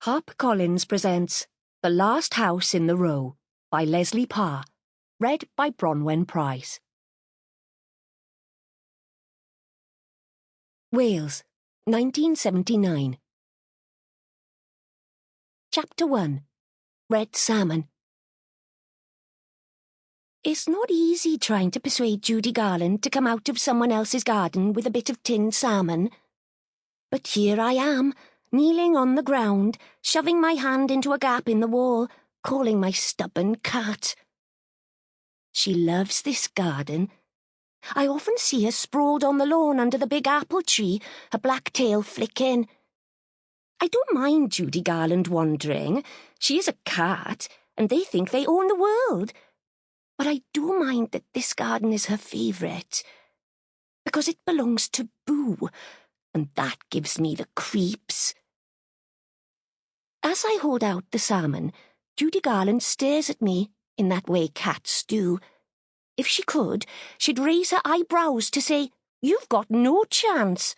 HarperCollins presents The Last House in the Row by Lesley Parr, read by Bronwen Price. Wales, 1979. Chapter 1. Red Salmon. It's not easy trying to persuade Judy Garland to come out of someone else's garden with a bit of tinned salmon. But here I am, kneeling on the ground, shoving my hand into a gap in the wall, calling my stubborn cat. She loves this garden. I often see her sprawled on the lawn under the big apple tree, her black tail flicking. I don't mind Judy Garland wandering. She is a cat, and they think they own the world. But I do mind that this garden is her favourite, because it belongs to Boo, and that gives me the creeps. As I hold out the salmon, Judy Garland stares at me in that way cats do. If she could, she'd raise her eyebrows to say, "You've got no chance."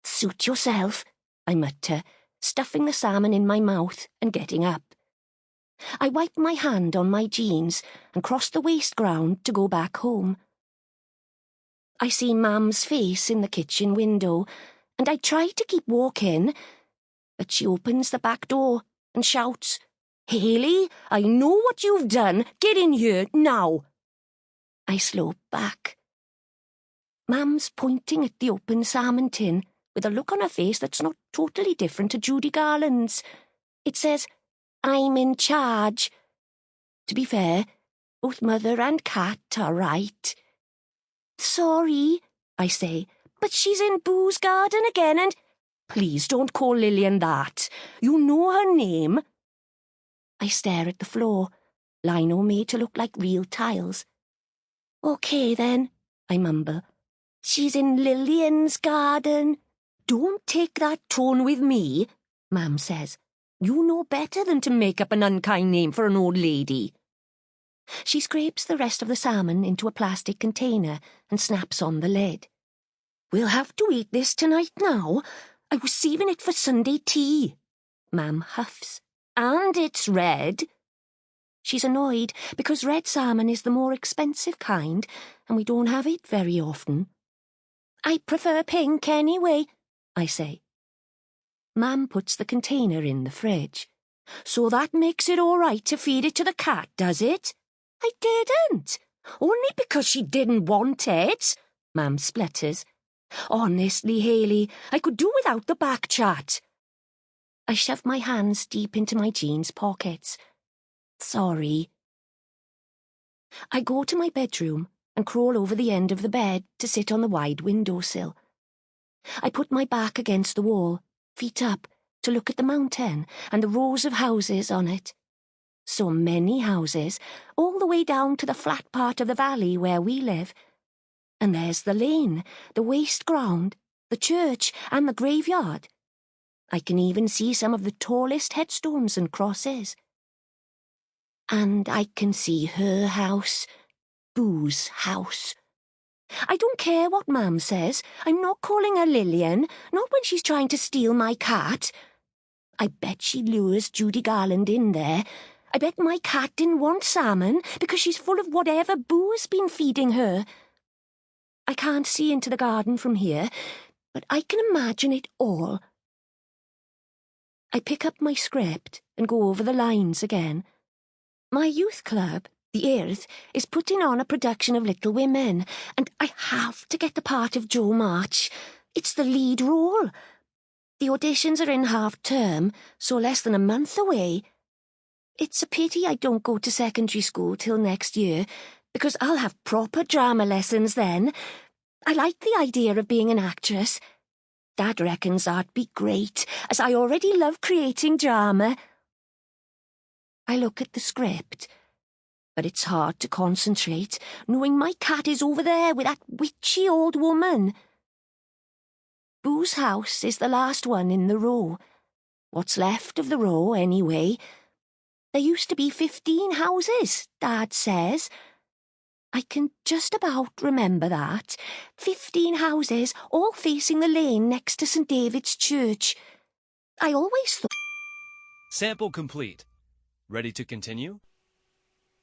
"Suit yourself," I mutter, stuffing the salmon in my mouth and getting up. I wipe my hand on my jeans and cross the waste ground to go back home. I see Mum's face in the kitchen window, and I try to keep walking, but she opens the back door and shouts, "Hayley, I know what you've done. Get in here, now." I slope back. Mum's pointing at the open salmon tin with a look on her face that's not totally different to Judy Garland's. It says, "I'm in charge." To be fair, both mother and cat are right. "Sorry," I say, "but she's in Boo's garden again and—" "Please don't call Lillian that. You know her name." I stare at the floor, lino made to look like real tiles. "OK then," I mumble. "She's in Lillian's garden." "Don't take that tone with me," Mam says. "You know better than to make up an unkind name for an old lady." She scrapes the rest of the salmon into a plastic container and snaps on the lid. "We'll have to eat this tonight now. I was saving it for Sunday tea." Mam huffs. "And it's red." She's annoyed because red salmon is the more expensive kind and we don't have it very often. "I prefer pink anyway," I say. Mam puts the container in the fridge. "So that makes it all right to feed it to the cat, does it?" "I didn't. Only because she didn't want it," Mam splutters. "Honestly, Hayley, I could do without the back chat." I shove my hands deep into my jeans pockets. Sorry. I go to my bedroom and crawl over the end of the bed to sit on the wide windowsill. I put my back against the wall, feet up, to look at the mountain and the rows of houses on it. So many houses, all the way down to the flat part of the valley where we live. And there's the lane, the waste ground, the church and the graveyard. I can even see some of the tallest headstones and crosses. And I can see her house, Boo's house. I don't care what Mam says. I'm not calling her Lillian, not when she's trying to steal my cat. I bet she lures Judy Garland in there. I bet my cat didn't want salmon because she's full of whatever Boo's been feeding her. I can't see into the garden from here, but I can imagine it all. I pick up my script and go over the lines again. My youth club, the Earth, is putting on a production of Little Women, and I have to get the part of Jo March. It's the lead role. The auditions are in half-term, so less than a month away. It's a pity I don't go to secondary school till next year, because I'll have proper drama lessons then. I like the idea of being an actress. Dad reckons that'd be great, as I already love creating drama. I look at the script, but it's hard to concentrate, knowing my cat is over there with that witchy old woman. Boo's house is the last one in the row. What's left of the row, anyway. There used to be 15 houses, Dad says. I can just about remember that. 15 houses, all facing the lane next to St. David's Church. I always thought Sample complete. Ready to continue?